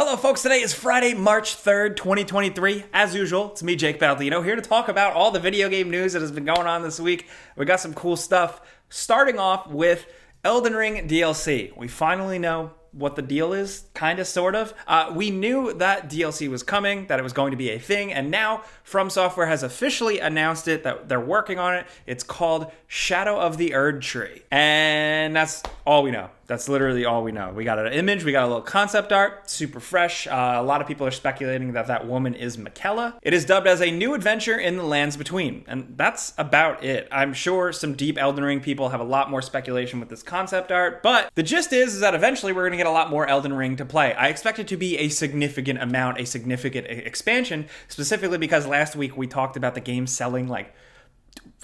Hello folks, today is Friday, March 3rd, 2023. As usual, it's me, Jake Baldino, here to talk about all the video game news that has been going on this week. We got some cool stuff, starting off with Elden Ring DLC. We finally know what the deal is, kind of, sort of. We knew that DLC was coming, that it was going to be a thing, and now From Software has officially announced it, that they're working on it. It's called Shadow of the Erdtree. And that's all we know. That's literally all we know. We got an image, we got a little concept art, super fresh. A lot of people are speculating that that woman is Miquella. It is dubbed as a new adventure in the lands between, and that's about it. I'm sure some deep Elden Ring people have a lot more speculation with this concept art, but the gist is that eventually we're going to get a lot more Elden Ring to play. I expect it to be a significant amount, a significant expansion, specifically because last week we talked about the game selling like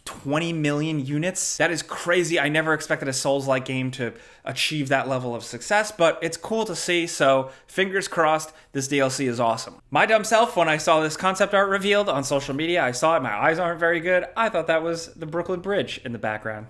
20 million units. That is crazy. I never expected a Souls-like game to achieve that level of success, but it's cool to see, so fingers crossed this DLC is awesome. My dumb self, when I saw this concept art revealed on social media, I saw it, my eyes aren't very good. I thought that was the Brooklyn Bridge in the background.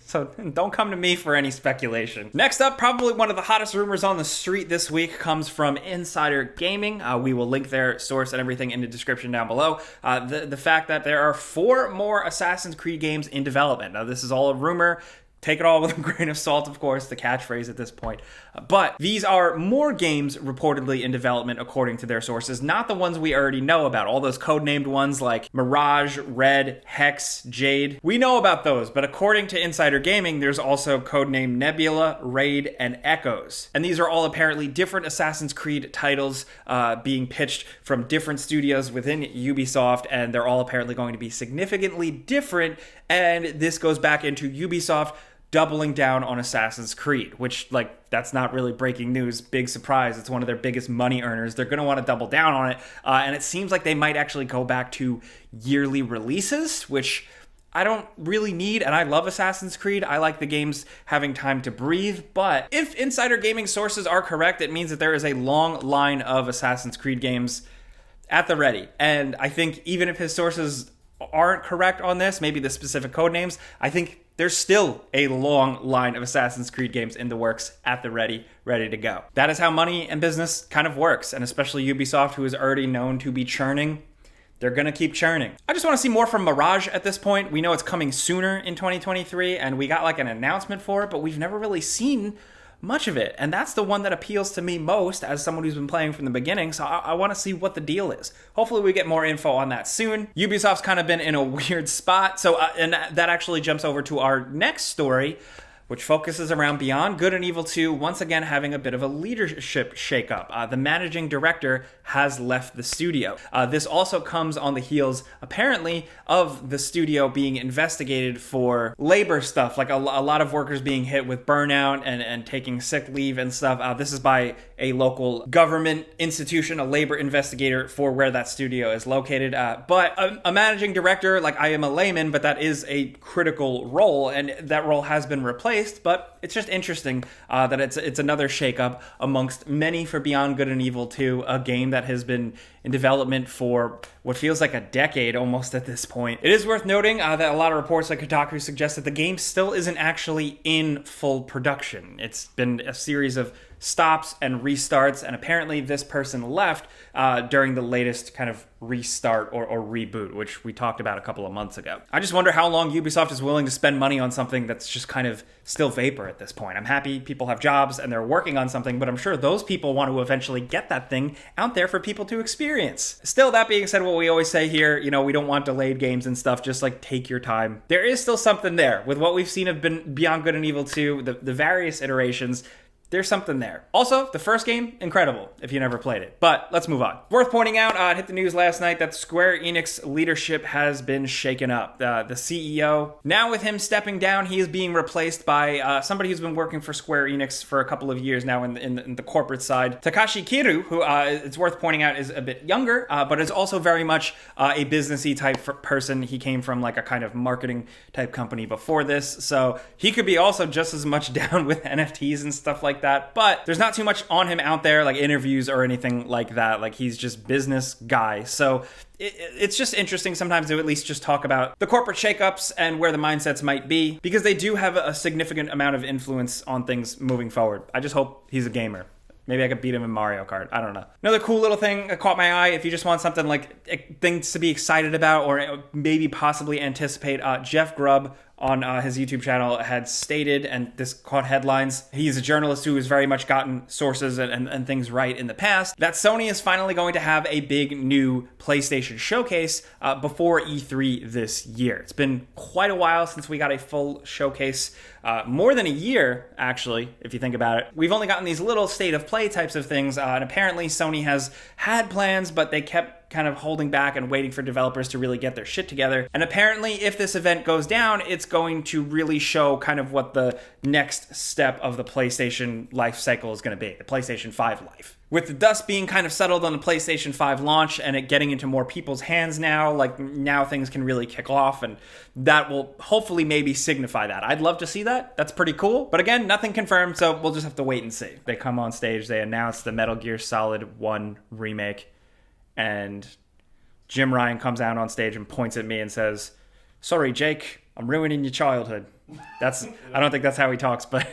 So don't come to me for any speculation. Next up, probably one of the hottest rumors on the street this week comes from Insider Gaming. We will link their source and everything in the description down below. The fact that there are 4 more Assassin's Creed games in development. Now, this is all a rumor. Take it all with a grain of salt, of course, the catchphrase at this point. But these are more games reportedly in development according to their sources, not the ones we already know about. All those codenamed ones like Mirage, Red, Hex, Jade. We know about those, but according to Insider Gaming, there's also codenamed Nebula, Raid, and Echoes. And these are all apparently different Assassin's Creed titles being pitched from different studios within Ubisoft, and they're all apparently going to be significantly different. And this goes back into Ubisoft doubling down on Assassin's Creed, which, like, that's not really breaking news. Big surprise. It's one of their biggest money earners. They're going to want to double down on it. And it seems like they might actually go back to yearly releases, which I don't really need, and I love Assassin's Creed. I like the games having time to breathe, but if Insider Gaming sources are correct, it means that there is a long line of Assassin's Creed games at the ready. And I think even if his sources aren't correct on this, maybe the specific code names, I think there's still a long line of Assassin's Creed games in the works at the ready to go. That is how money and business kind of works, and especially Ubisoft, who is already known to be churning. They're going to keep churning. I just want to see more from Mirage at this point. We know it's coming sooner in 2023, and we got like an announcement for it, but we've never really seen much of it, and that's the one that appeals to me most as someone who's been playing from the beginning, so I want to see what the deal is. Hopefully we get more info on that soon. Ubisoft's kind of been in a weird spot, so and that actually jumps over to our next story, which focuses around Beyond Good and Evil 2 once again having a bit of a leadership shakeup. The managing director has left the studio. This also comes on the heels, apparently, of the studio being investigated for labor stuff, like a lot of workers being hit with burnout and taking sick leave and stuff. This is by a local government institution, a labor investigator for where that studio is located. But a managing director, like, I am a layman, but that is a critical role, and that role has been replaced. But it's just interesting that it's another shakeup amongst many for Beyond Good and Evil 2, a game that has been in development for what feels like a decade almost at this point. It is worth noting that a lot of reports like Kotaku suggest that the game still isn't actually in full production. It's been a series of stops and restarts, and apparently this person left during the latest kind of restart or reboot, which we talked about a couple of months ago. I just wonder how long Ubisoft is willing to spend money on something that's just kind of still vapor at this point. I'm happy people have jobs and they're working on something, but I'm sure those people want to eventually get that thing out there for people to experience. Still, that being said, what we always say here, you know, we don't want delayed games and stuff, just like take your time. There is still something there with what we've seen of Beyond Good and Evil 2, the various iterations. There's something there. Also, the first game, incredible if you never played it. But let's move on. Worth pointing out, it hit the news last night that Square Enix leadership has been shaken up. The CEO, now with him stepping down, he is being replaced by somebody who's been working for Square Enix for a couple of years now in the corporate side. Takashi Kiryu, who it's worth pointing out is a bit younger, but is also very much a businessy type person. He came from like a kind of marketing type company before this, so he could be also just as much down with NFTs and stuff like that, but there's not too much on him out there, like interviews or anything like that. Like, he's just business guy. So it's just interesting sometimes to at least just talk about the corporate shakeups and where the mindsets might be, because they do have a significant amount of influence on things moving forward. I just hope he's a gamer. Maybe I could beat him in Mario Kart. I don't know. Another cool little thing that caught my eye, if you just want something like things to be excited about or maybe possibly anticipate, Jeff Grubb on his YouTube channel had stated, and this caught headlines, he's a journalist who has very much gotten sources and things right in the past, that Sony is finally going to have a big new PlayStation showcase before E3 this year. It's been quite a while since we got a full showcase, more than a year, actually, if you think about it. We've only gotten these little state of play types of things, and apparently Sony has had plans, but they kept kind of holding back and waiting for developers to really get their shit together. And apparently, if this event goes down, it's going to really show kind of what the next step of the PlayStation life cycle is going to be, the PlayStation 5 life. With the dust being kind of settled on the PlayStation 5 launch and it getting into more people's hands now, like now things can really kick off, and that will hopefully maybe signify that. I'd love to see that. That's pretty cool. But again, nothing confirmed, so we'll just have to wait and see. They come on stage, they announce the Metal Gear Solid 1 remake, and Jim Ryan comes out on stage and points at me and says, "Sorry, Jake, I'm ruining your childhood." I don't think that's how he talks, but...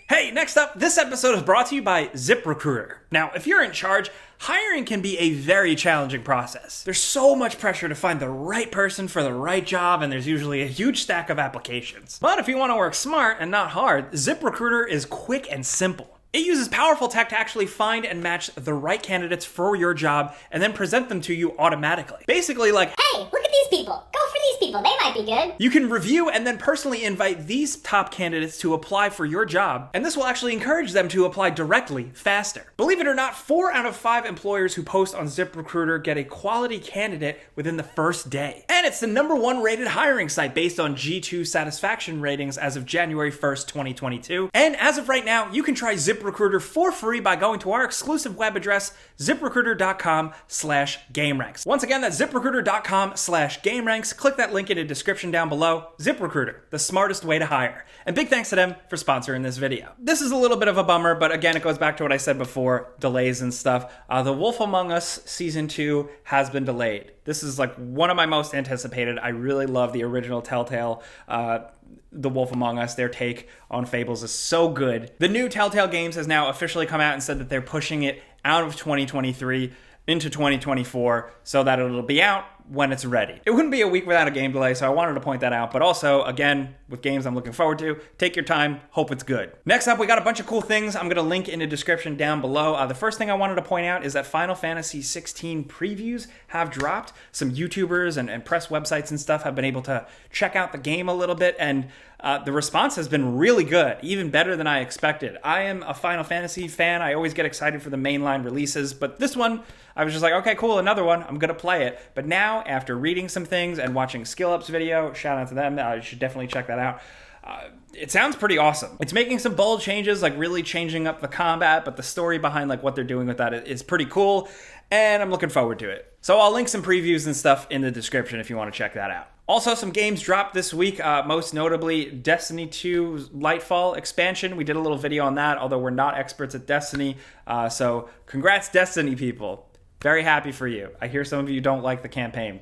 Hey, next up, this episode is brought to you by ZipRecruiter. Now, if you're in charge, hiring can be a very challenging process. There's so much pressure to find the right person for the right job, and there's usually a huge stack of applications. But if you want to work smart and not hard, ZipRecruiter is quick and simple. It uses powerful tech to actually find and match the right candidates for your job and then present them to you automatically. Basically like, hey, look at these people. Go for these people. They might be good. You can review and then personally invite these top candidates to apply for your job, and this will actually encourage them to apply directly faster. Believe it or not, 4 out of 5 employers who post on ZipRecruiter get a quality candidate within the first day. And it's the #1 rated hiring site based on G2 satisfaction ratings as of January 1st, 2022. And as of right now, you can try ZipRecruiter for free by going to our exclusive web address, ZipRecruiter.com/gameranx. Once again, that's ZipRecruiter.com/gameranx. Click that link in the description down below. ZipRecruiter, the smartest way to hire. And big thanks to them for sponsoring this video. This is a little bit of a bummer, but again, it goes back to what I said before, delays and stuff. The Wolf Among Us Season 2 has been delayed. This is like one of my most anticipated. I really love the original Telltale, The Wolf Among Us. Their take on Fables is so good. The new Telltale Games has now officially come out and said that they're pushing it out of 2023 into 2024 so that it'll be out when it's ready. It wouldn't be a week without a game delay, so I wanted to point that out. But also, again, with games I'm looking forward to, take your time, hope it's good. Next up, we got a bunch of cool things I'm going to link in the description down below. The first thing I wanted to point out is that Final Fantasy 16 previews have dropped. Some YouTubers and press websites and stuff have been able to check out the game a little bit, and the response has been really good, even better than I expected. I am a Final Fantasy fan. I always get excited for the mainline releases, but this one, I was just like, okay, cool, another one. I'm going to play it. But now, after reading some things and watching SkillUp's video, shout out to them, you should definitely check that out. It sounds pretty awesome. It's making some bold changes, like really changing up the combat, but the story behind like what they're doing with that is pretty cool, and I'm looking forward to it. So I'll link some previews and stuff in the description if you want to check that out. Also, some games dropped this week, most notably Destiny 2's Lightfall expansion. We did a little video on that, although we're not experts at Destiny, so congrats Destiny people. Very happy for you. I hear some of you don't like the campaign.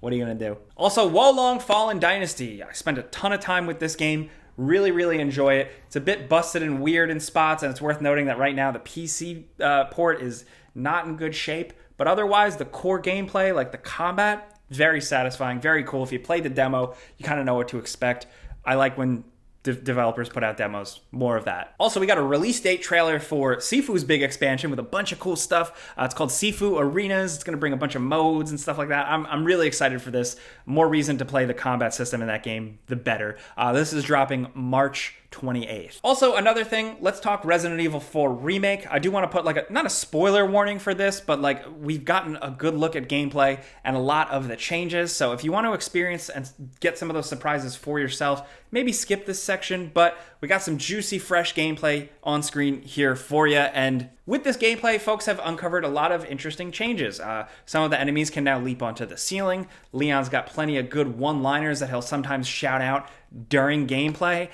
What are you going to do? Also, Wolong Fallen Dynasty. I spent a ton of time with this game. Really, really enjoy it. It's a bit busted and weird in spots, and it's worth noting that right now the PC port is not in good shape. But otherwise, the core gameplay, like the combat, very satisfying, very cool. If you played the demo, you kind of know what to expect. I like when developers put out demos. More of that. Also, we got a release date trailer for Sifu's big expansion with a bunch of cool stuff. It's called Sifu Arenas. It's going to bring a bunch of modes and stuff like that. I'm really excited for this. More reason to play the combat system in that game, the better. This is dropping March 28th. Also, another thing, let's talk Resident Evil 4 Remake. I do want to put like not a spoiler warning for this, but like we've gotten a good look at gameplay and a lot of the changes. So if you want to experience and get some of those surprises for yourself, maybe skip this section, but we got some juicy, fresh gameplay on screen here for you. And with this gameplay, folks have uncovered a lot of interesting changes. Some of the enemies can now leap onto the ceiling. Leon's got plenty of good one-liners that he'll sometimes shout out during gameplay.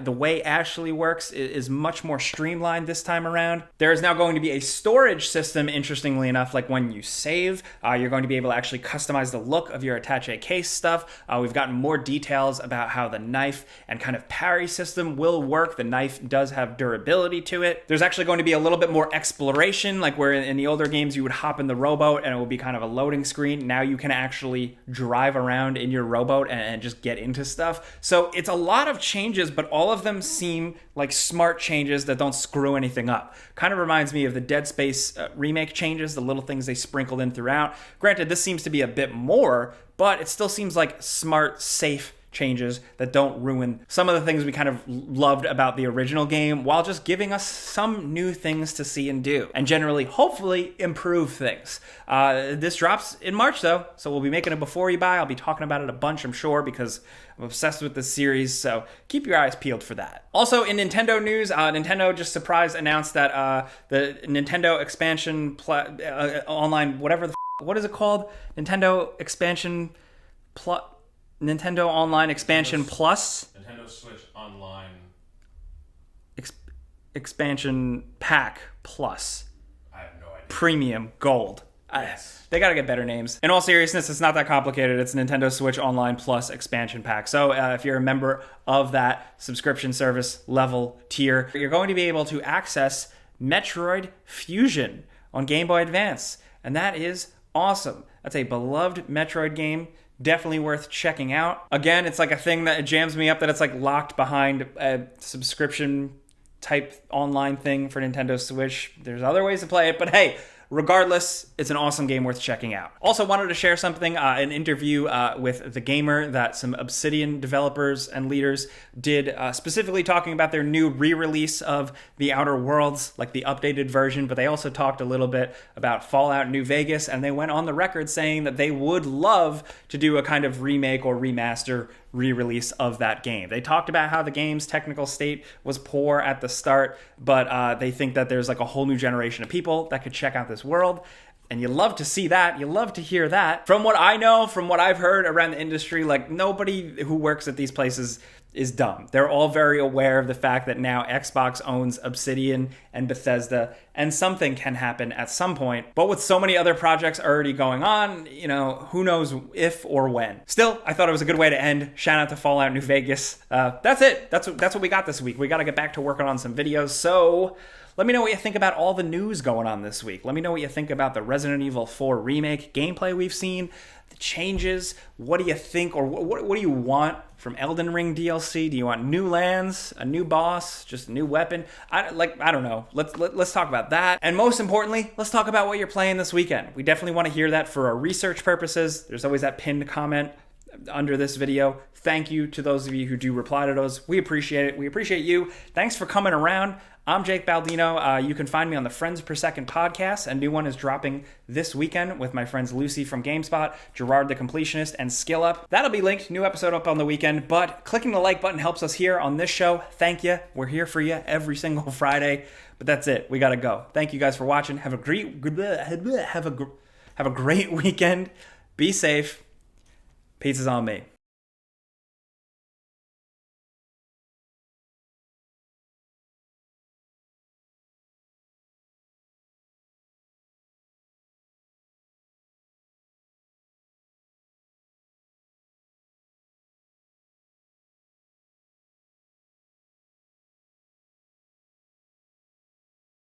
The way Ashley works is much more streamlined this time around. There is now going to be a storage system, interestingly enough, like when you save, you're going to be able to actually customize the look of your attaché case stuff. We've gotten more details about how the knife and kind of parry system will work. The knife does have durability to it. There's actually going to be a little bit more exploration, like where in the older games you would hop in the rowboat and it would be kind of a loading screen. Now you can actually drive around in your rowboat and just get into stuff. So it's a lot of changes, but all of them seem like smart changes that don't screw anything up. Kind of reminds me of the Dead Space remake changes, the little things they sprinkled in throughout. Granted, this seems to be a bit more, but it still seems like smart, safe changes that don't ruin some of the things we kind of loved about the original game, while just giving us some new things to see and do, and generally, hopefully, improve things. This drops in March, though, so we'll be making a before you buy. I'll be talking about it a bunch, I'm sure, because I'm obsessed with this series, so keep your eyes peeled for that. Also, in Nintendo news, Nintendo just surprise announced that the Nintendo expansion online, whatever the what is it called? Nintendo expansion Nintendo Online Expansion Plus? Nintendo Switch Online Expansion Pack Plus. I have no idea. Premium Gold. Yes. They gotta get better names. In all seriousness, it's not that complicated. It's Nintendo Switch Online Plus Expansion Pack. So if you're a member of that subscription service level tier, you're going to be able to access Metroid Fusion on Game Boy Advance. And that is awesome. That's a beloved Metroid game. Definitely worth checking out. Again, it's like a thing that jams me up that it's like locked behind a subscription type online thing for Nintendo Switch. There's other ways to play it, but hey, regardless, it's an awesome game worth checking out. Also wanted to share something, an interview with The Gamer that some Obsidian developers and leaders did, specifically talking about their new re-release of The Outer Worlds, like the updated version, but they also talked a little bit about Fallout New Vegas, and they went on the record saying that they would love to do a kind of remake or remaster re-release of that game. They talked about how the game's technical state was poor at the start, but they think that there's like a whole new generation of people that could check out this world. And you love to see that. You love to hear that. From what I know, from what I've heard around the industry, like nobody who works at these places is dumb. They're all very aware of the fact that now Xbox owns Obsidian and Bethesda, and something can happen at some point. But with so many other projects already going on, you know, who knows if or when. Still, I thought it was a good way to end. Shout out to Fallout New Vegas. That's it. That's what we got this week. We got to get back to working on some videos. So let me know what you think about all the news going on this week. Let me know what you think about the Resident Evil 4 remake gameplay we've seen, the changes. What do you think, or what do you want from Elden Ring DLC? Do you want new lands, a new boss, just a new weapon? I don't know. Let's talk about that. And most importantly, let's talk about what you're playing this weekend. We definitely want to hear that for our research purposes. There's always that pinned comment under this video. Thank you to those of you who do reply to those. We appreciate it. We appreciate you. Thanks for coming around. I'm Jake Baldino. You can find me on the Friends Per Second podcast. A new one is dropping this weekend with my friends Lucy from GameSpot, Gerard the Completionist, and Skill Up. That'll be linked. New episode up on the weekend. But clicking the like button helps us here on this show. Thank you. We're here for you every single Friday. But that's it. We gotta go. Thank you guys for watching. Have a great weekend. Be safe. Pizza's on me.